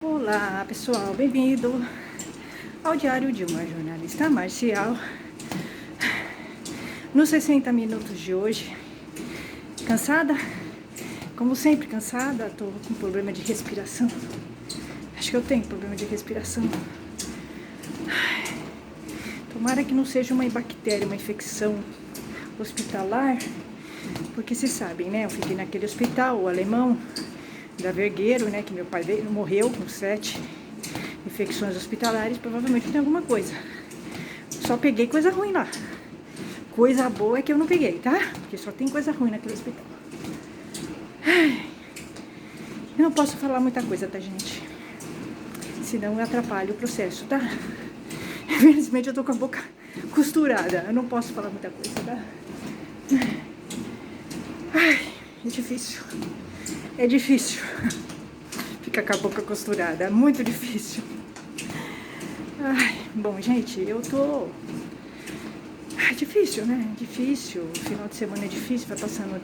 Olá pessoal, bem-vindo ao Diário de uma Jornalista Marcial. Nos 60 minutos de hoje, cansada, como sempre cansada, tô com problema de respiração. Acho que eu tenho problema de respiração. Tomara que não seja uma bactéria, uma infecção hospitalar, porque vocês sabem, né? Eu fiquei naquele hospital, o alemão, da Vergueiro, né? Que meu pai morreu com 7 infecções hospitalares, provavelmente tem alguma coisa. Só peguei coisa ruim lá. Coisa boa é que eu não peguei, tá? Porque só tem coisa ruim naquele hospital. Eu não posso falar muita coisa, tá, gente? Senão eu atrapalho o processo, tá? Infelizmente eu tô com a boca costurada. Eu não posso falar muita coisa, tá? Ai, é difícil. É difícil. Ficar com a boca costurada. É muito difícil. Ai, bom, gente, eu tô... É difícil, né? Difícil. O final de semana é difícil, vai passando,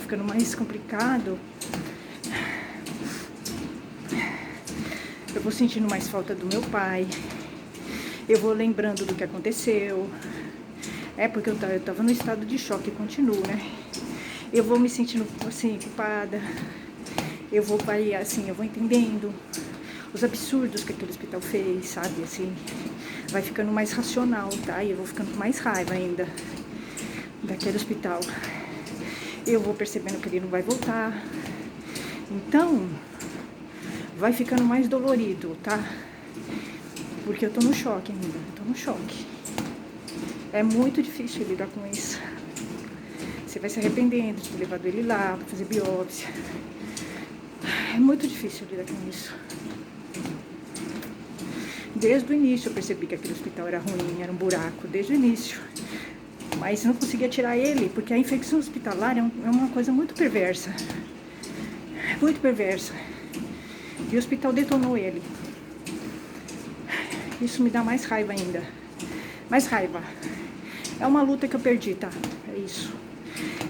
ficando mais complicado. Eu vou sentindo mais falta do meu pai. Eu vou lembrando do que aconteceu. É porque eu tava no estado de choque e continuo, né? Eu vou me sentindo, assim, culpada. Eu vou entendendo os absurdos que aquele hospital fez, sabe? Assim, vai ficando mais racional, tá? E eu vou ficando com mais raiva ainda daquele hospital. Eu vou percebendo que ele não vai voltar. Então, vai ficando mais dolorido, tá? Porque eu tô no choque ainda, eu tô no choque. É muito difícil lidar com isso. Você vai se arrependendo de ter levado ele lá pra fazer biópsia. É muito difícil lidar com isso. Desde o início eu percebi que aquele hospital era ruim, era um buraco, desde o início. Mas eu não conseguia tirar ele, porque a infecção hospitalar é uma coisa muito perversa. Muito perversa. E o hospital detonou ele. Isso me dá mais raiva ainda. Mais raiva. É uma luta que eu perdi, tá? É isso.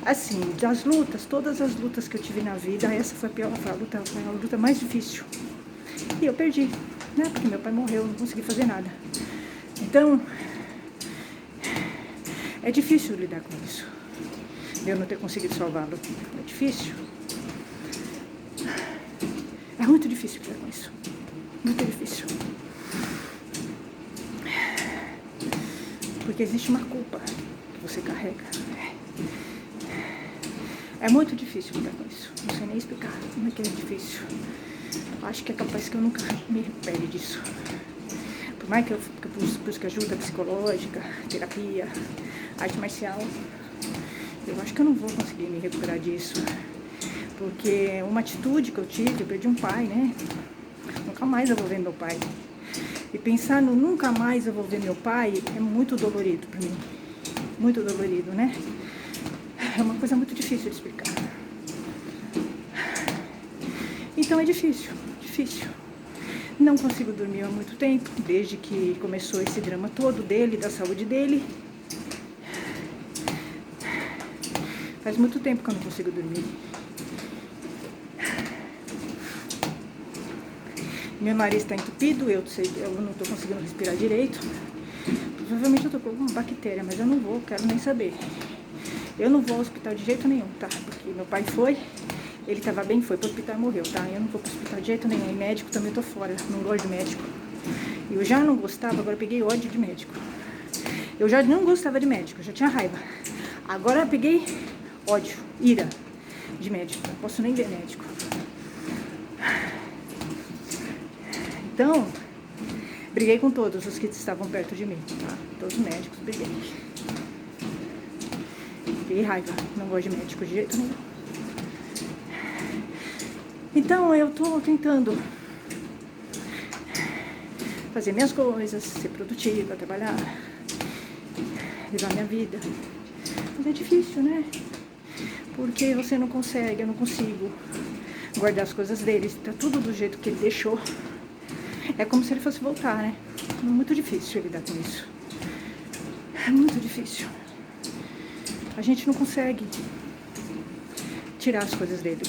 Assim, das lutas, todas as lutas que eu tive na vida, essa foi a pior, foi a luta mais difícil. E eu perdi, né? Porque meu pai morreu, não consegui fazer nada. Então, é difícil lidar com isso. Eu não ter conseguido salvá-lo. É difícil. É muito difícil lidar com isso. Muito difícil. Porque existe uma culpa que você carrega. É muito difícil lidar com isso. Não sei nem explicar como é que é difícil. Acho que é capaz que eu nunca me recupere disso. Por mais que eu busque ajuda psicológica, terapia, arte marcial, eu acho que eu não vou conseguir me recuperar disso. Porque uma atitude que eu tive, eu perdi um pai, né? Nunca mais eu vou ver meu pai. E pensar no nunca mais eu vou ver meu pai é muito dolorido pra mim. Muito dolorido, né? É uma coisa muito difícil de explicar. Então é difícil, difícil. Não consigo dormir há muito tempo, desde que começou esse drama todo dele, da saúde dele. Faz muito tempo que eu não consigo dormir. Meu nariz está entupido, eu não estou conseguindo respirar direito. Provavelmente eu estou com alguma bactéria, mas eu não vou, quero nem saber. Eu não vou ao hospital de jeito nenhum, tá? Porque meu pai foi, ele tava bem, foi pro hospital e morreu, tá? Eu não vou pro hospital de jeito nenhum. E médico também tô fora, não gosto de médico. Eu já não gostava, agora eu peguei ódio de médico. Eu já não gostava de médico, já tinha raiva. Agora eu peguei ódio, ira de médico. Não posso nem ver médico. Então, briguei com todos os que estavam perto de mim, tá? Todos os médicos, briguei. Peguei raiva, não gosto de médico de jeito nenhum. Então eu tô tentando fazer minhas coisas, ser produtiva, trabalhar, levar minha vida. Mas é difícil, né? Porque você não consegue, eu não consigo guardar as coisas dele. Tá tudo do jeito que ele deixou. É como se ele fosse voltar, né? É muito difícil lidar com isso. É muito difícil. A gente não consegue tirar as coisas dele.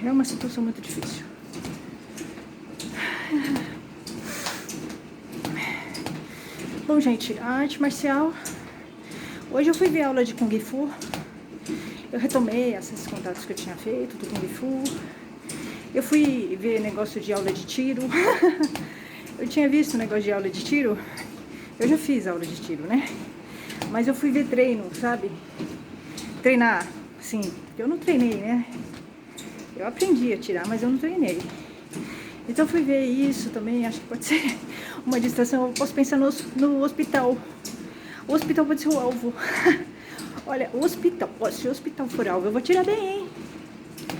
É uma situação muito difícil. Bom, gente, a arte marcial... Hoje eu fui ver aula de Kung Fu. Eu retomei esses contatos que eu tinha feito do Kung Fu. Eu fui ver negócio de aula de tiro. Eu tinha visto negócio de aula de tiro. Eu já fiz aula de tiro, né? Mas eu fui ver treino, sabe? Treinar, assim, eu não treinei, né? Eu aprendi a tirar, mas eu não treinei. Então eu fui ver isso também, acho que pode ser uma distração. Eu posso pensar no hospital. O hospital pode ser o alvo. Olha, o hospital, se o hospital for alvo, eu vou tirar bem, hein?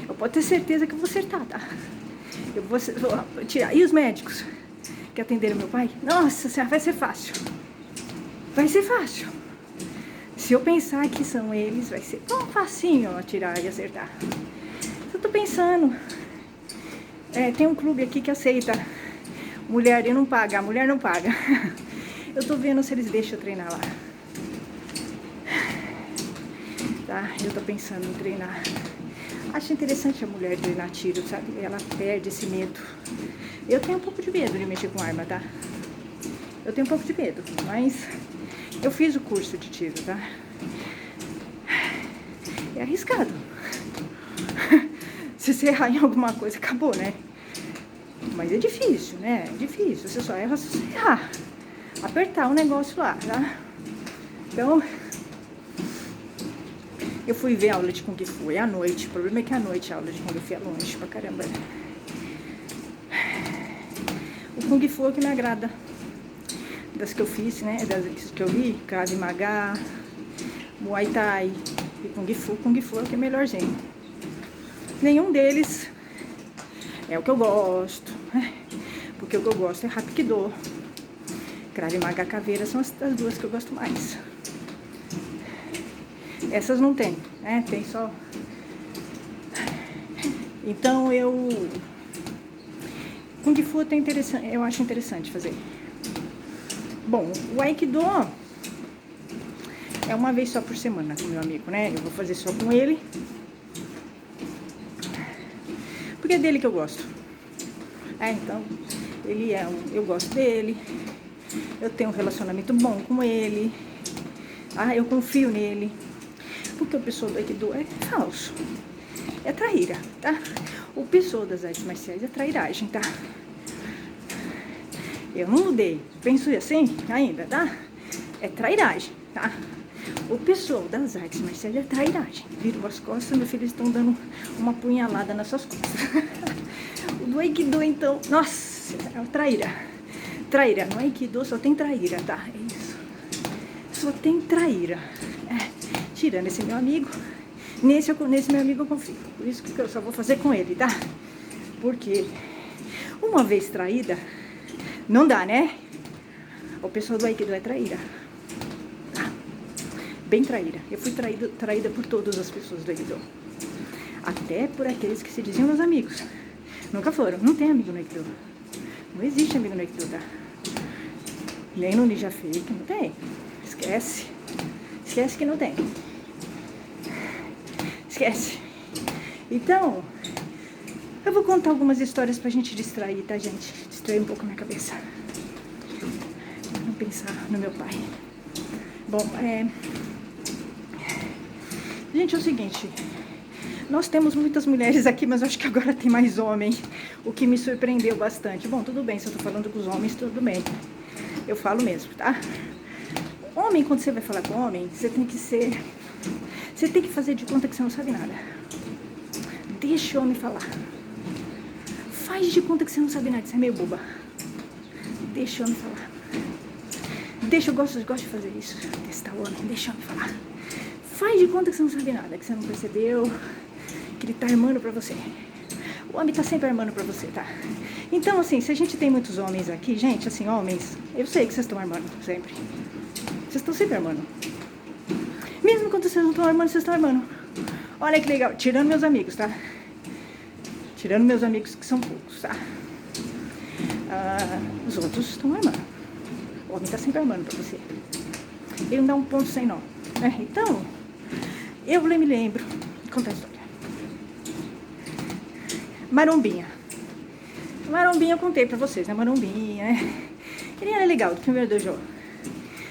Eu posso ter certeza que eu vou acertar, tá? Eu vou tirar. E os médicos que atenderam meu pai? Nossa senhora, vai ser fácil. Vai ser fácil. Se eu pensar que são eles, vai ser tão facinho atirar e acertar. Eu tô pensando. Tem um clube aqui que aceita mulher e não paga. A mulher não paga. Eu tô vendo se eles deixam eu treinar lá. Tá? Eu tô pensando em treinar. Acho interessante a mulher treinar tiro, sabe? Ela perde esse medo. Eu tenho um pouco de medo de mexer com arma, tá? Eu tenho um pouco de medo, mas eu fiz o curso de tiro, tá? É arriscado. Se você errar em alguma coisa, acabou, né? Mas é difícil, né? É difícil. Você só erra se você errar. Apertar o negócio lá, tá? Então... Eu fui ver a aula de Kung Fu, é à noite. O problema é que à noite a aula de Kung Fu é longe pra caramba. O Kung Fu é o que me agrada. Das que eu fiz, né? Das que eu vi, Krav Maga, Muay Thai e Kung Fu. Kung Fu é o que é melhorzinho. Nenhum deles é o que eu gosto, né? Porque o que eu gosto é Hapkido. Krav Maga, Caveira são as duas que eu gosto mais. Essas não tem, né? Tem só... Então Kung Fu eu acho interessante fazer. Bom, o Aikido é uma vez só por semana com meu amigo, né? Eu vou fazer só com ele. Porque é dele que eu gosto. Então, eu gosto dele. Eu tenho um relacionamento bom com ele. Eu confio nele. Porque o pessoal do Aikido é falso. É traíra, tá? O pessoal das artes marciais é trairagem, tá? Eu não mudei. Penso assim ainda, tá? É trairagem, tá? O pessoal das artes marciais é trairagem. Viram as costas, meu filho, estão dando uma punhalada nas suas costas. O do Aikido, então... Nossa, é traíra. Traíra. No Aikido só tem traíra, tá? É isso. Só tem traíra. Tirando esse meu amigo, nesse meu amigo eu confio. Por isso que eu só vou fazer com ele, tá? Porque uma vez traída, não dá, né? O pessoal do Aikido é traíra. Tá? Bem traíra. Eu fui traída por todas as pessoas do Aikido. Até por aqueles que se diziam meus amigos. Nunca foram. Não tem amigo no Aikido. Não existe amigo no Aikido, tá? Nem no Ninja Fake, não tem. Esquece. Esquece que não tem. Esquece. Então, eu vou contar algumas histórias pra gente distrair, tá, gente? Distrair um pouco a minha cabeça. Pra não pensar no meu pai. Bom, gente, é o seguinte. Nós temos muitas mulheres aqui, mas acho que agora tem mais homem. O que me surpreendeu bastante. Bom, tudo bem, se eu tô falando com os homens, tudo bem. Eu falo mesmo, tá? Homem, quando você vai falar com homem, você tem que fazer de conta que você não sabe nada. Deixa o homem falar. Faz de conta que você não sabe nada, você é meio boba. Deixa o homem falar. Eu gosto de fazer isso. Testar o homem, deixa o homem falar. Faz de conta que você não sabe nada, que você não percebeu, que ele tá armando pra você. O homem tá sempre armando pra você, tá? Então, assim, se a gente tem muitos homens aqui, gente, assim, homens, eu sei que vocês estão armando sempre. Vocês estão sempre armando. Mesmo quando vocês não estão armando, vocês estão armando. Olha que legal. Tirando meus amigos, tá? Tirando meus amigos, que são poucos, tá? Os outros estão armando. O homem tá sempre armando pra você. Ele não dá um ponto sem nó. Né? Então, eu me lembro. Vou contar a história. Marombinha. Marombinha eu contei pra vocês, né? Marombinha, né? Ele era legal, do primeiro dojo.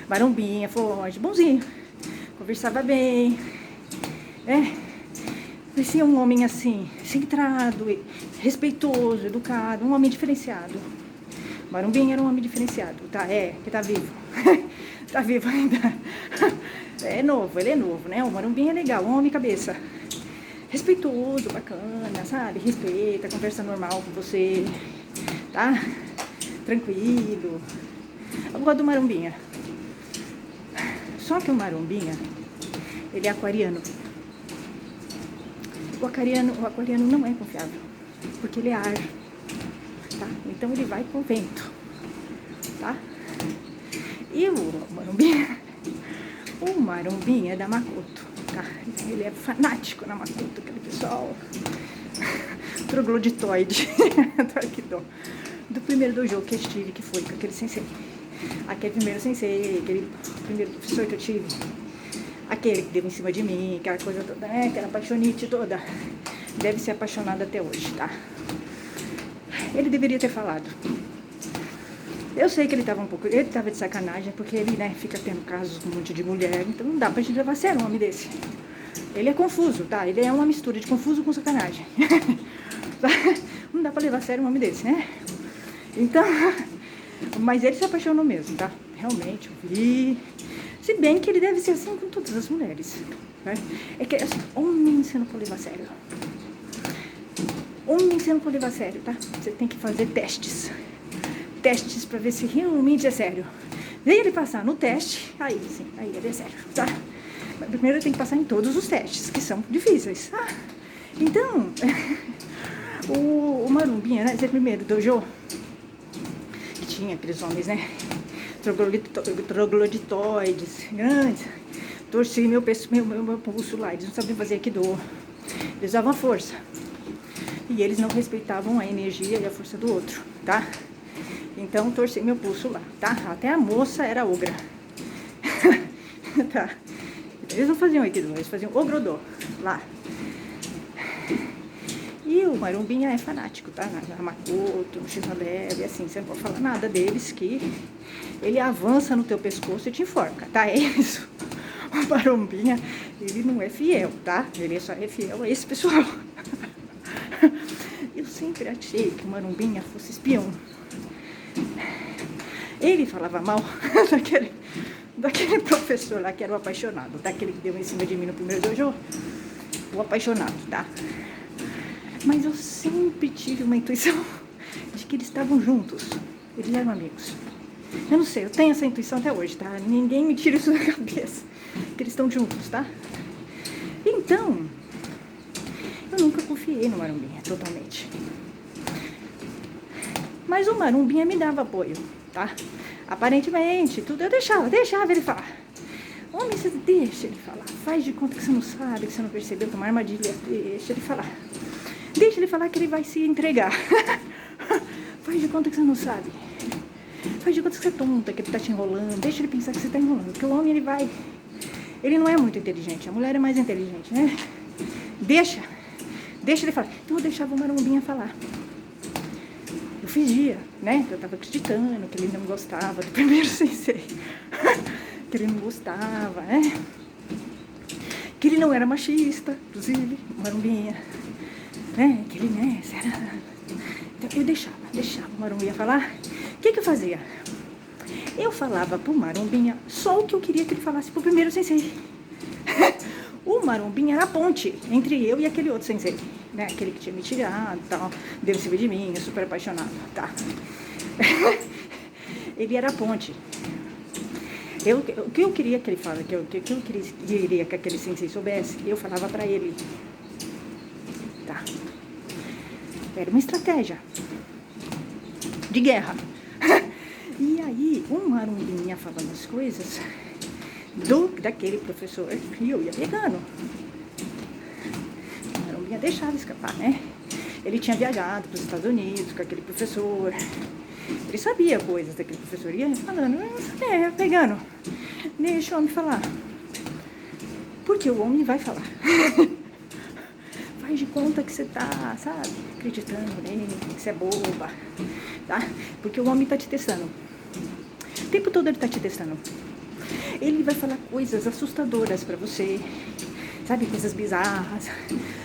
Marombinha, forte, bonzinho. Conversava bem, né? Parecia um homem assim, centrado, respeitoso, educado, um homem diferenciado. Marombinha era um homem diferenciado, tá? Que tá vivo. Tá vivo ainda. É novo, ele é novo, né? O Marombinha é legal, um homem cabeça. Respeitoso, bacana, sabe? Respeita, conversa normal com você, tá? Tranquilo. Eu gosto do Marombinha. Só que o Marombinha, ele é aquariano. O aquariano não é confiável, porque ele é ar, tá? Então ele vai com o vento, tá? E o Marombinha é da Makoto, tá? Ele é fanático na Makoto, aquele pessoal trogloditoide do primeiro dojo que eu tive, que foi com aquele sensei. Aquele primeiro sensei, aquele primeiro professor que eu tive. Aquele que deu em cima de mim, aquela coisa toda, né? Aquela apaixonite toda. Deve ser apaixonado até hoje, tá? Ele deveria ter falado. Eu sei que ele tava de sacanagem, porque ele, né, fica tendo casos com um monte de mulher, então não dá pra gente levar a sério um homem desse. Ele é confuso, tá? Ele é uma mistura de confuso com sacanagem. Não dá pra levar a sério um homem desse, né? Então, mas ele se apaixonou mesmo, tá? Realmente, eu vi. Se bem que ele deve ser assim com todas as mulheres, né? É que assim, homem você não pode levar a sério. Homem você não pode levar a sério, tá? Você tem que fazer testes. Testes pra ver se realmente é sério. Daí ele passar no teste, aí sim, aí ele é sério, tá? Mas primeiro tem que passar em todos os testes, que são difíceis, tá? Então, o Marombinha, né? Esse primeiro dojo, que tinha aqueles homens, né? Trogloditoides grandes, torci meu pulso lá, eles não sabiam fazer Aikido, eles usavam a força, e eles não respeitavam a energia e a força do outro, tá? Então torci meu pulso lá, tá? Até a moça era ogra. Tá? Eles não faziam Aikido, eles faziam ogrodô lá. E o Marombinha é fanático, tá? Na Makoto, no Shivaleve, assim, você não pode falar nada deles, que ele avança no teu pescoço e te enforca, tá? É isso. O Marombinha, ele não é fiel, tá? Ele só é fiel a esse pessoal. Eu sempre achei que o Marombinha fosse espião. Ele falava mal daquele professor lá que era o apaixonado, daquele que deu em cima de mim no primeiro dojo, o apaixonado, tá? Mas eu sempre tive uma intuição de que eles estavam juntos, eles eram amigos. Eu não sei, eu tenho essa intuição até hoje, tá? Ninguém me tira isso da cabeça, que eles estão juntos, tá? Então, eu nunca confiei no Marombinha totalmente. Mas o Marombinha me dava apoio, tá? Aparentemente, tudo eu deixava ele falar. Homem, você deixa ele falar. Faz de conta que você não sabe, que você não percebeu, que é uma armadilha. Deixa ele falar. Deixa ele falar que ele vai se entregar. Faz de conta que você não sabe. Faz de conta que você é tonta, que ele tá te enrolando. Deixa ele pensar que você tá enrolando. Porque o homem, ele não é muito inteligente. A mulher é mais inteligente, né? Deixa ele falar. Então eu deixava o Marombinha falar. Eu fingia, né? Eu tava acreditando que ele não gostava do primeiro sensei. Que ele não gostava, né? Que ele não era machista, inclusive, o Marombinha. Né? Que ele, né? Então eu deixava o Marombinha falar. O que eu fazia? Eu falava pro Marombinha só o que eu queria que ele falasse pro primeiro sensei. O Marombinha era a ponte entre eu e aquele outro sensei, né? Aquele que tinha me tirado e tal, deu em cima de mim, eu super apaixonado, tá? Ele era a ponte. O que eu queria que ele falasse, o que eu queria que aquele sensei soubesse, eu falava pra ele, tá? Era uma estratégia de guerra. E aí, o Marombinha falando as coisas daquele professor, e eu ia pegando. O Marombinha deixava escapar, né? Ele tinha viajado para os Estados Unidos com aquele professor. Ele sabia coisas daquele professor, ia falando, ia pegando. Deixa o homem falar. Porque o homem vai falar. faz de conta que você tá, sabe, acreditando nele, que você é boba, tá? Porque o homem tá te testando. O tempo todo ele tá te testando. Ele vai falar coisas assustadoras pra você, sabe, coisas bizarras,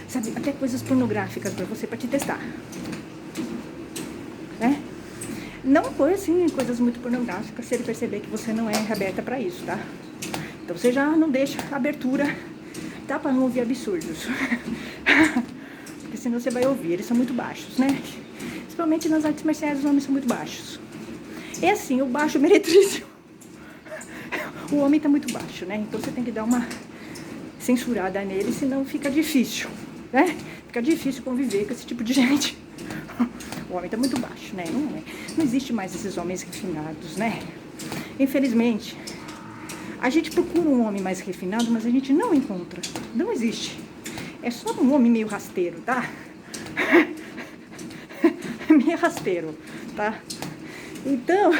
sabe, até coisas pornográficas pra você, pra te testar, né? Não foi assim, coisas muito pornográficas, se ele perceber que você não é aberta pra isso, tá? Então você já não deixa abertura, tá? Pra não ouvir absurdos. Porque senão você vai ouvir, eles são muito baixos, né? Principalmente nas artes marciais, os homens são muito baixos. É assim, o baixo meretrício. O homem tá muito baixo, né? Então você tem que dar uma censurada nele, senão fica difícil, né? Fica difícil conviver com esse tipo de gente. O homem tá muito baixo, né? Não existe mais esses homens refinados, né? Infelizmente, a gente procura um homem mais refinado, mas a gente não encontra. Não existe. É só um homem meio rasteiro, tá? Meio rasteiro, tá? Então,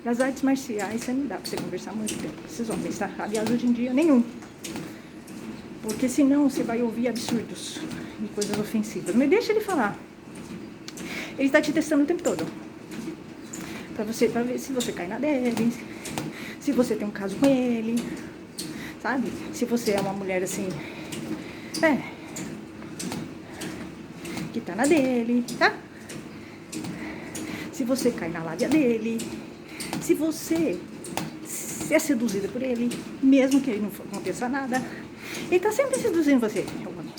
nas artes marciais, você não dá pra você conversar muito tempo com esses homens, tá? Aliás, hoje em dia, nenhum. Porque senão você vai ouvir absurdos e coisas ofensivas. Mas deixa ele falar. Ele está te testando o tempo todo. Pra ver se você cai na dele, se você tem um caso com ele, sabe? Se você é uma mulher assim, que tá na dele, tá? Se você cai na lábia dele, se você é seduzida por ele, mesmo que ele não aconteça nada, ele tá sempre seduzindo você, o homem.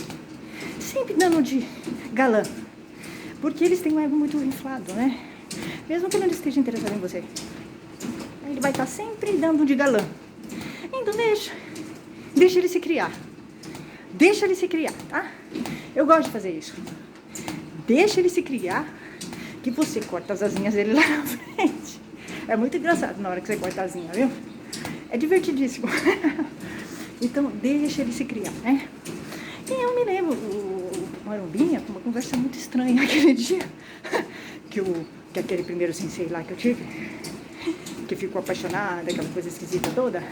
Sempre dando de galã. Porque eles têm um ego muito inflado, né? Mesmo que ele não esteja interessado em você. Ele vai estar sempre dando de galã. Então deixa ele se criar. Deixa ele se criar, tá? Eu gosto de fazer isso. Deixa ele se criar, que você corta as asinhas dele lá na frente. É muito engraçado na hora que você corta a asinha, viu? É divertidíssimo. Então, deixa ele se criar, né? E eu me lembro, o Marombinha, com uma conversa muito estranha aquele dia, que aquele primeiro sensei lá que eu tive, que ficou apaixonada, aquela coisa esquisita toda,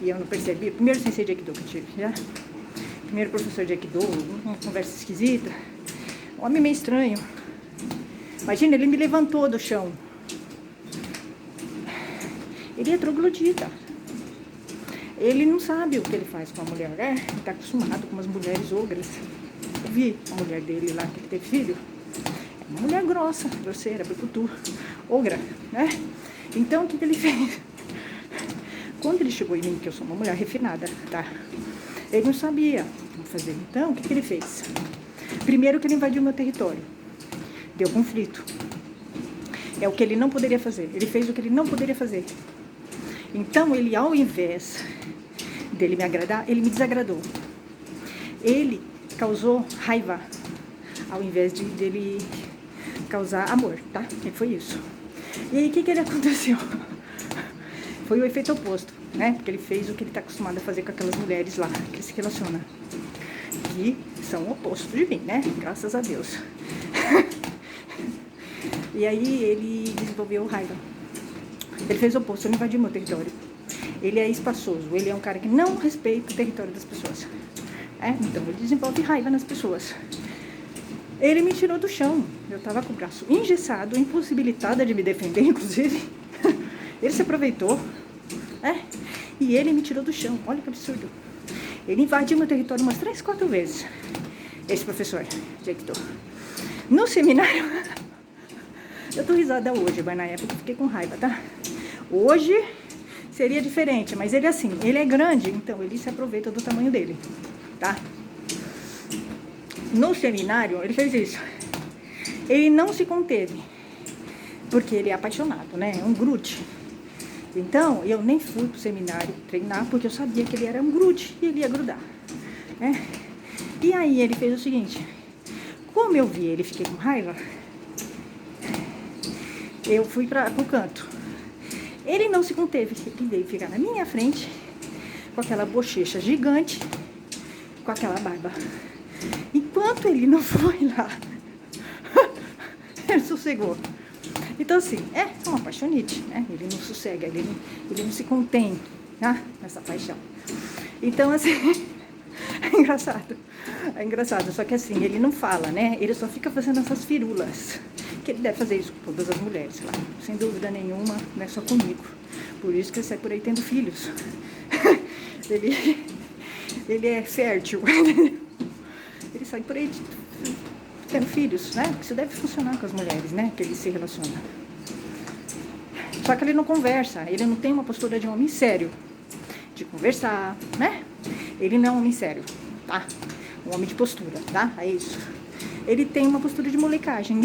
e eu não percebi. Primeiro sensei de Aikido que eu tive, já. Primeiro professor de Aikido, uma conversa esquisita, um homem meio estranho. Imagina, ele me levantou do chão. Ele é troglodita. Ele não sabe o que ele faz com a mulher, né? Ele tá acostumado com umas mulheres ogras. Eu vi a mulher dele lá, que ele teve filho. É uma mulher grossa, grosseira, brucutu, ogra, né? Então, o que ele fez? Quando ele chegou em mim, que eu sou uma mulher refinada, tá? Ele não sabia como fazer. Então, o que ele fez? Primeiro que ele invadiu meu território. Deu conflito. É o que ele não poderia fazer. Ele fez o que ele não poderia fazer. Então, ele, ao invés dele me agradar, ele me desagradou. Ele causou raiva, ao invés dele causar amor, tá? E foi isso. E aí, o que ele aconteceu? Foi o efeito oposto, né? Porque ele fez o que ele tá acostumado a fazer com aquelas mulheres lá, que ele se relaciona. Que são o oposto de mim, né? Graças a Deus. E aí, ele desenvolveu raiva. Ele fez o oposto, ele invadiu meu território. Ele é espaçoso, ele é um cara que não respeita o território das pessoas. Então ele desenvolve raiva nas pessoas. Ele me tirou do chão. Eu tava com o braço engessado, impossibilitada de me defender, inclusive. Ele se aproveitou, e ele me tirou do chão. Olha que absurdo. Ele invadiu meu território umas 3, 4 vezes. Esse professor de Aikido. No seminário... Eu tô risada hoje, mas na época eu fiquei com raiva, tá? Hoje seria diferente, mas ele é assim, ele é grande, então ele se aproveita do tamanho dele, tá? No seminário, ele fez isso. Ele não se conteve, porque ele é apaixonado, né? É um grude. Então, eu nem fui pro seminário treinar, porque eu sabia que ele era um grude e ele ia grudar, né? E aí ele fez o seguinte, como eu vi ele, fiquei com raiva, eu fui pro canto. Ele não se conteve, ele veio ficar na minha frente, com aquela bochecha gigante, com aquela barba. Enquanto ele não foi lá, ele sossegou. Então, assim, é uma paixonite, né? Ele não sossega, ele não se contém, tá? Nessa paixão. Então, assim, é engraçado. É engraçado, só que assim, ele não fala, né? Ele só fica fazendo essas firulas. Que ele deve fazer isso com todas as mulheres, claro. Sem dúvida nenhuma, não é só comigo. Por isso que ele sai por aí tendo filhos. ele é fértil. Ele sai por aí tendo filhos, né? Isso deve funcionar com as mulheres, né? Que ele se relaciona. Só que ele não conversa, ele não tem uma postura de um homem sério. De conversar, né? Ele não é um homem sério, tá? Um homem de postura, tá? É isso. Ele tem uma postura de molecagem.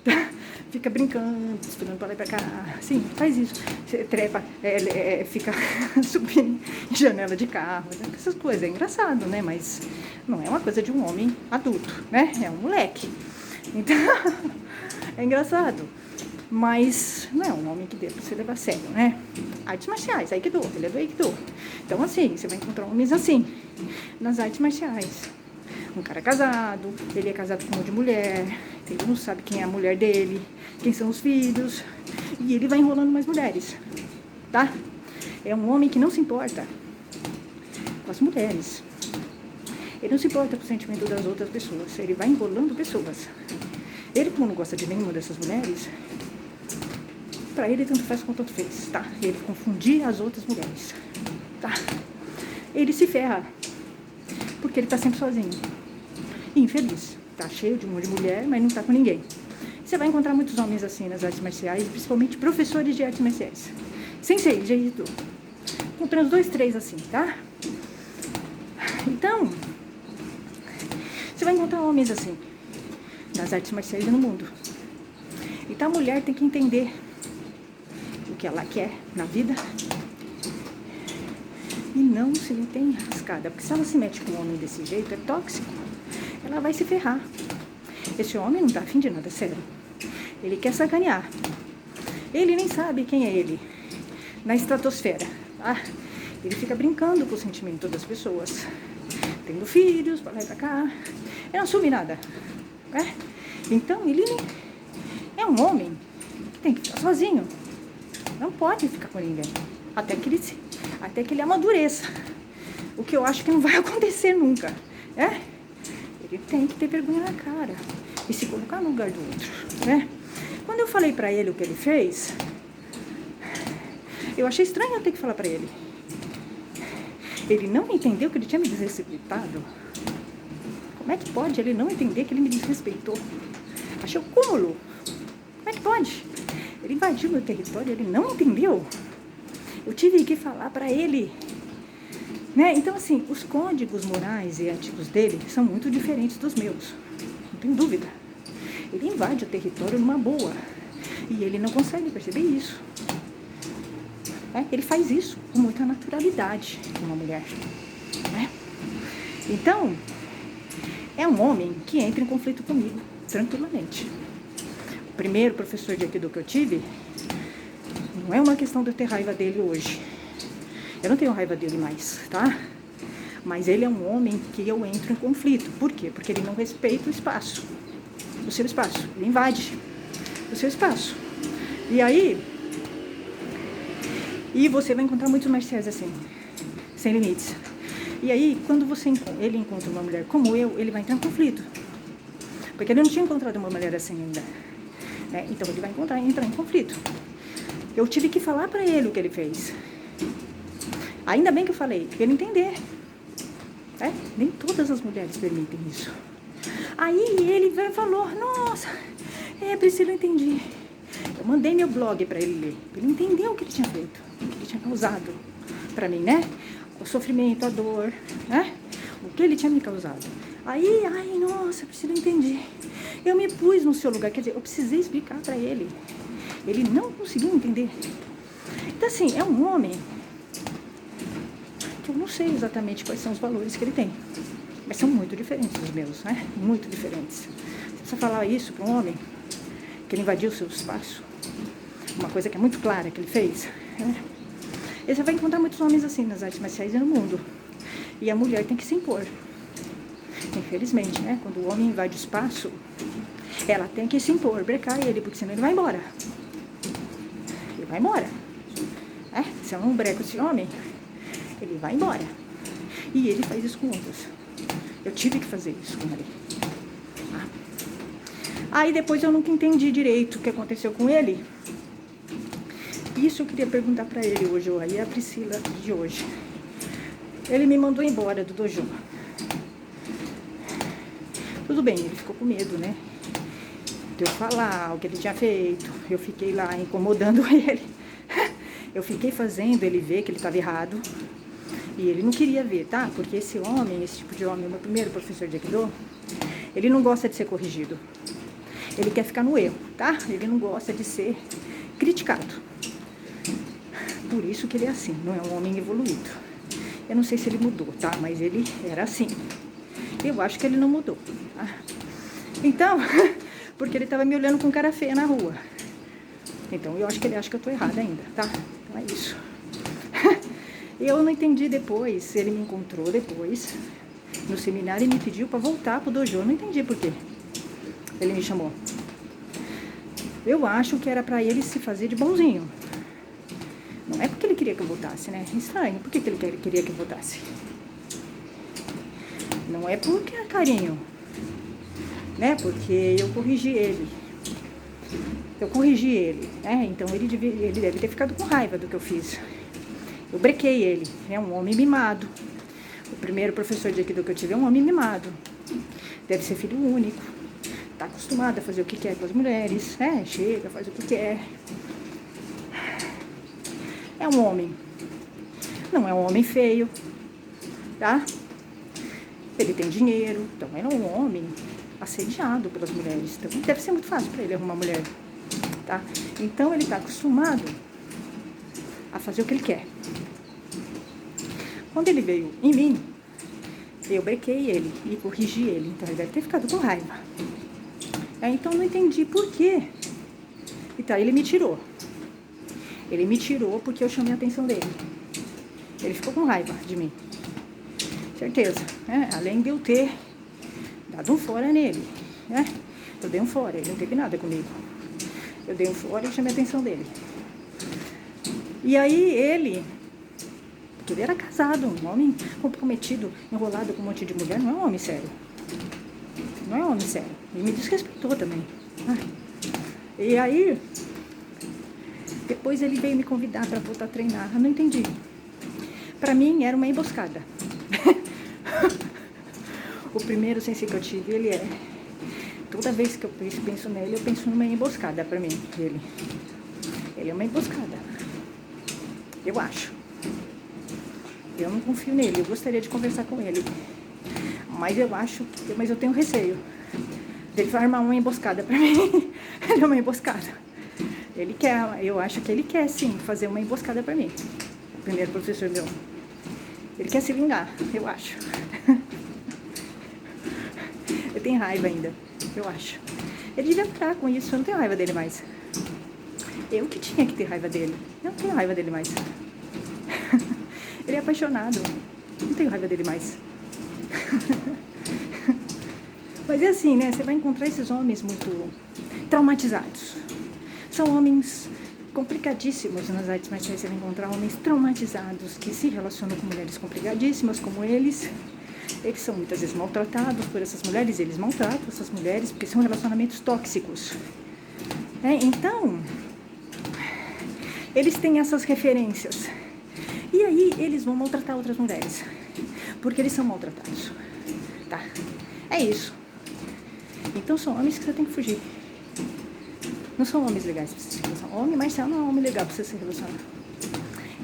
Tá? Fica brincando, esperando pra lá e pra cá. Sim, faz isso. Você trepa, fica subindo em janela de carro, essas coisas. É engraçado, né? Mas não é uma coisa de um homem adulto, né? É um moleque. Então, é engraçado. Mas não é um homem que dê pra você levar a sério, né? Artes marciais, Aikido, ele é do Aikido. Então, assim, você vai encontrar homens assim, nas artes marciais. Um cara casado, ele é casado com uma de mulher, ele não sabe quem é a mulher dele, quem são os filhos, e ele vai enrolando mais mulheres, tá? É um homem que não se importa com as mulheres. Ele não se importa com o sentimento das outras pessoas, ele vai enrolando pessoas. Ele, como não gosta de nenhuma dessas mulheres, pra ele tanto faz como tanto fez, tá? Ele confundir as outras mulheres, tá? Ele se ferra, porque ele tá sempre sozinho, infeliz, tá cheio de um monte de mulher, mas não tá com ninguém. Você vai encontrar muitos homens assim nas artes marciais, principalmente professores de artes marciais. Sensei, jeito, encontrando 2, 3 assim, tá? Então, você vai encontrar homens assim, nas artes marciais e no mundo. Então a mulher tem que entender o que ela quer na vida e não se meter em rascada, porque se ela se mete com um homem desse jeito, é tóxico, ela vai se ferrar. Esse homem não tá afim de nada sério, ele quer sacanear, ele nem sabe quem é ele na estratosfera, tá? Ele fica brincando com o sentimento das pessoas, tendo filhos, pra lá e pra cá, ele não assume nada, né? Então ele é um homem que tem que ficar sozinho, não pode ficar com ninguém, até que ele amadureça, o que eu acho que não vai acontecer nunca, né? Ele tem que ter vergonha na cara e se colocar no lugar do outro, né? Quando eu falei pra ele o que ele fez, eu achei estranho eu ter que falar pra ele. Ele não entendeu que ele tinha me desrespeitado. Como é que pode ele não entender que ele me desrespeitou? Achei o cúmulo. Como é que pode? Ele invadiu meu território, ele não entendeu. Eu tive que falar pra ele, né? Então, assim, os códigos morais e éticos dele são muito diferentes dos meus. Não tem dúvida. Ele invade o território numa boa. E ele não consegue perceber isso. Ele faz isso com muita naturalidade com uma mulher, né? Então, é um homem que entra em conflito comigo, tranquilamente. O primeiro professor de Aikido que eu tive, não é uma questão de eu ter raiva dele hoje. Eu não tenho raiva dele mais, tá? Mas ele é um homem que eu entro em conflito. Por quê? Porque ele não respeita o espaço, o seu espaço. Ele invade o seu espaço. E aí... E você vai encontrar muitos marciais assim, sem limites. E aí, quando ele encontra uma mulher como eu, ele vai entrar em conflito. Porque ele não tinha encontrado uma mulher assim ainda, né? Então ele vai entrar em conflito. Eu tive que falar pra ele o que ele fez. Ainda bem que eu falei, porque ele entender. Nem todas as mulheres permitem isso. Aí ele falou, nossa, Priscila, eu entendi. Eu mandei meu blog pra ele ler, pra ele entender o que ele tinha feito, o que ele tinha causado pra mim, né? O sofrimento, a dor, né? O que ele tinha me causado. Aí, nossa, Priscila, eu entendi. Eu me pus no seu lugar, quer dizer, eu precisei explicar pra ele. Ele não conseguiu entender. Então, assim, é um homem que eu não sei exatamente quais são os valores que ele tem, mas são muito diferentes dos meus, né? Muito diferentes. Se você falar isso pra um homem, que ele invadiu o seu espaço, uma coisa que é muito clara que ele fez, né? E você vai encontrar muitos homens assim nas artes marciais e no mundo. E a mulher tem que se impor. Infelizmente, né? Quando o homem invade o espaço, ela tem que se impor, brecar ele, porque senão ele vai embora. Ele vai embora. Se eu não breco esse homem, ele vai embora. E ele faz isso com outros. Eu tive que fazer isso com ele. Tá? Aí depois eu nunca entendi direito o que aconteceu com ele. Isso eu queria perguntar pra ele hoje, aí é a Priscila de hoje. Ele me mandou embora do dojo. Tudo bem, ele ficou com medo, né? De eu falar o que ele tinha feito. Eu fiquei lá incomodando ele. Eu fiquei fazendo ele ver que ele estava errado. E ele não queria ver, tá? Porque esse homem, esse tipo de homem, o meu primeiro professor de Aikido, ele não gosta de ser corrigido. Ele quer ficar no erro, tá? Ele não gosta de ser criticado. Por isso que ele é assim, não é um homem evoluído. Eu não sei se ele mudou, tá? Mas ele era assim. Eu acho que ele não mudou, tá? Então, porque ele tava me olhando com cara feia na rua. Então, eu acho que ele acha que eu tô errada ainda, tá? Então é isso. Eu não entendi depois, ele me encontrou depois no seminário e me pediu pra voltar pro dojo. Eu não entendi por quê. Ele me chamou. Eu acho que era pra ele se fazer de bonzinho. Não é porque ele queria que eu voltasse, né? Estranho. Por que ele queria que eu voltasse? Não é porque é carinho, né? Porque eu corrigi ele. Né? Então ele deve ter ficado com raiva do que eu fiz. Eu brequei ele, é um homem mimado. O primeiro professor de Aikido que eu tive é um homem mimado. Deve ser filho único. Tá acostumado a fazer o que quer com as mulheres, né? Chega, faz o que quer. É um homem. Não é um homem feio, tá? Ele tem dinheiro, então é um homem assediado pelas mulheres. Então deve ser muito fácil para ele arrumar mulher, tá? Então ele tá acostumado a fazer o que ele quer. Quando ele veio em mim, eu brequei ele e corrigi ele. Então ele deve ter ficado com raiva. Então não entendi por quê. Então ele me tirou. Ele me tirou porque eu chamei a atenção dele. Ele ficou com raiva de mim. Certeza, né? Além de eu ter dado um fora nele, né? Eu dei um fora, ele não teve nada comigo. Eu dei um fora e chamei a atenção dele. E aí ele, porque ele era casado, um homem comprometido, enrolado com um monte de mulher, não é um homem sério. Não é um homem sério. Ele me desrespeitou também. E aí, depois ele veio me convidar para voltar a treinar. Eu não entendi. Pra mim era uma emboscada. O primeiro sensei que eu tive, ele é... Toda vez que eu penso nele, eu penso numa emboscada pra mim, Ele é uma emboscada. Eu acho. Eu não confio nele, eu gostaria de conversar com ele. Mas eu tenho receio dele armar uma emboscada pra mim. Ele é uma emboscada. Ele quer, eu acho que ele quer sim fazer uma emboscada pra mim. O primeiro professor meu. Ele quer se vingar, eu acho. Eu tenho raiva ainda, eu acho. Ele devia parar com isso, eu não tenho raiva dele mais. Eu que tinha que ter raiva dele. Eu não tenho raiva dele mais. Ele é apaixonado. Não tenho raiva dele mais. Mas é assim, né? Você vai encontrar esses homens muito traumatizados. São homens complicadíssimos nas artes marciais. Você vai encontrar homens traumatizados que se relacionam com mulheres complicadíssimas como eles. Eles são muitas vezes maltratados por essas mulheres. Eles maltratam essas mulheres porque são relacionamentos tóxicos. Então, eles têm essas referências. E aí, eles vão maltratar outras mulheres. Porque eles são maltratados. Tá? É isso. Então, são homens que você tem que fugir. Não são homens legais pra você se relacionar. Homem marcial não é um homem legal pra você se relacionar.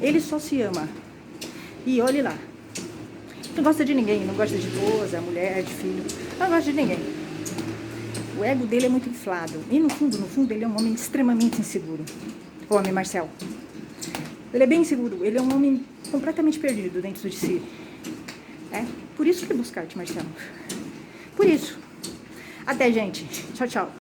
Ele só se ama. E olhe lá. Não gosta de ninguém. Não gosta de esposa, mulher, de filho. Não gosta de ninguém. O ego dele é muito inflado. E no fundo, ele é um homem extremamente inseguro. O homem marcial. Ele é bem inseguro. Ele é um homem completamente perdido dentro de si. Por isso que ele busca arte marcial. Por isso. Até, gente. Tchau, tchau.